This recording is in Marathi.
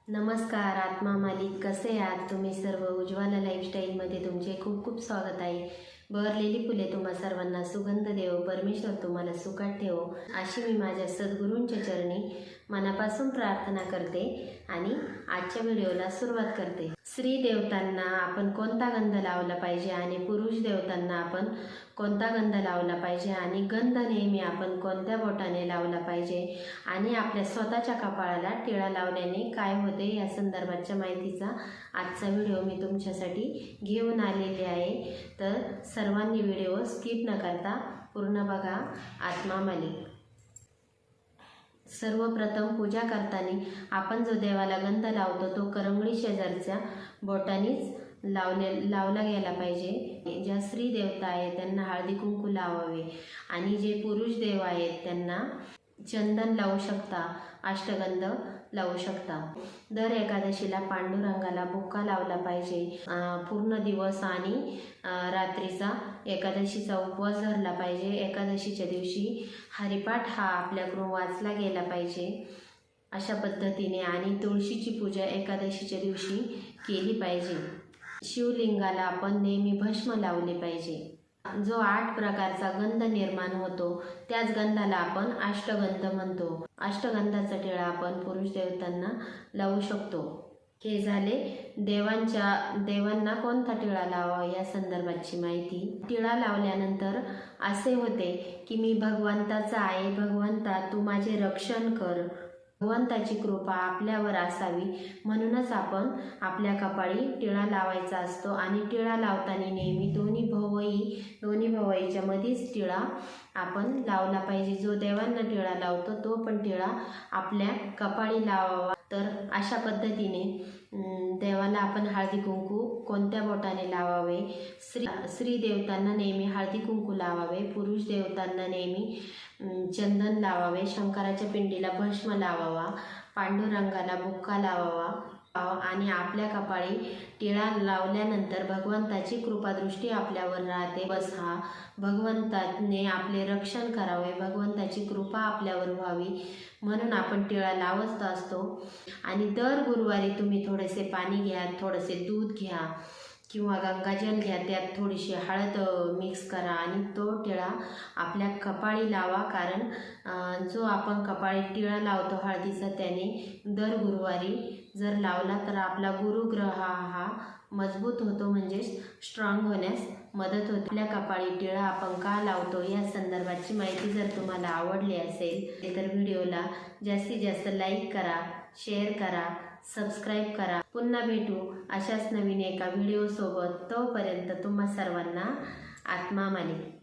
नमस्कार आत्मा मालिक, कसे आहात तुम्ही सर्व? उज्ज्वला लाईफस्टाईलमध्ये तुमचे खूप खूप स्वागत आहे. बहरलेली फुले तुम्हा सर्वांना सुगंध देवो, परमेश्वर तुम्हाला सुखात ठेवो, अशी मी माझ्या सद्गुरूंच्या चरणी मनापासून प्रार्थना करते आणि आजच्या व्हिडिओला सुरुवात करते. स्त्री देवतांना आपण कोणता गंध लावला पाहिजे आणि पुरुष देवतांना आपण कोणता गंध लावला पाहिजे आणि गंध नेहमी आपण कोणत्या बोटाने लावला पाहिजे आणि आपल्या स्वतःच्या कपाळाला टिळा लावल्याने काय होते या संदर्भाच्या माहितीचा आजचा व्हिडिओ मी तुमच्यासाठी घेऊन आलेली आहे. तर सर्वांनी व्हिडिओ स्किप न करता पूर्ण बघा. आत्मा मालिक. सर्वप्रथम पूजा करताना आपण जो देवाला गंध लावतो तो करंगळी शेजारच्या बोटानेच लावला गेला पाहिजे. ज्या स्त्री देवता आहेत त्यांना हळदी कुंकू लावावे आणि जे पुरुष देव आहेत त्यांना चंदन लावू शकता, अष्टगंध लावू शकता. दर एकादशीला पांडुरंगाला बुक्का लावला पाहिजे. पूर्ण दिवस आणि रात्रीचा एकादशीचा उपवास धरला पाहिजे. एकादशीच्या दिवशी हरिपाठ हा आपल्याकडून वाचला गेला पाहिजे अशा पद्धतीने. आणि तुळशीची पूजा एकादशीच्या दिवशी केली पाहिजे. शिवलिंगाला आपण नेहमी भस्म लावले पाहिजे. जो 8 प्रकारचा गंध निर्माण होतो त्याच गंधाला आपण अष्टगंध म्हणतो. अष्टगंधाचा टिळा आपण पुरुष देवतांना लावू शकतो. हे झाले देवांना कोणता टिळा लावावा या संदर्भाची माहिती. टिळा लावल्यानंतर असे होते की मी भगवंताचा आहे, भगवंता तू माझे रक्षण कर. भगवंताची कृपा आपल्यावर असावी म्हणूनच आपण आपल्या कपाळी टिळा लावायचा असतो. आणि टिळा लावताना नेहमी दोन्ही भवईच्या मध्येच टिळा आपण लावला पाहिजे. जो देवांना टिळा लावतो तो पण टिळा आपल्या कपाळी लावावा. तर अशा पद्धतीने देवाला आपण हळदी कुंकू कोणत्या बोटाने लावावे. स्त्री देवतांना नेहमी हळदी कुंकू लावावे, पुरुष देवतांना नेहमी चंदन लावावे, शंकराच्या पिंडीला भस्म लावावा, पांडुरंगाला बुक्का लावावा आणि आपल्या कपाळी टिळा लावल्यानंतर भगवंताची कृपादृष्टी आपल्यावर राहते. बस हा भगवंताने आपले रक्षण करावे, भगवंताची कृपा आपल्यावर व्हावी म्हणून आपण टिळा लावत असतो. आणि दर गुरुवारी तुम्ही थोडेसे पाणी घ्या, थोडेसे दूध घ्या किंवा गंगाजल घ्या, त्यात थोडीशी हळद मिक्स करा आणि तो टिळा आपल्या कपाळी लावा. कारण जो आपण कपाळी टिळा लावतो हळदीचा त्याने दर गुरुवारी जर लावला तर आपला गुरुग्रह हा मजबूत होतो, म्हणजे स्ट्रॉंग होण्यास मदत होते. आपल्या कपाळी टिळा आपण का लावतो या संदर्भाची माहिती जर तुम्हाला आवडली असेल तर व्हिडिओला जास्तीत जास्त लाईक करा, शेअर करा, सबस्क्राईब करा. पुन्हा भेटू अशाच नवीन एका व्हिडिओसोबत. तोपर्यंत तुम्हा सर्वांना आत्मा मालिक.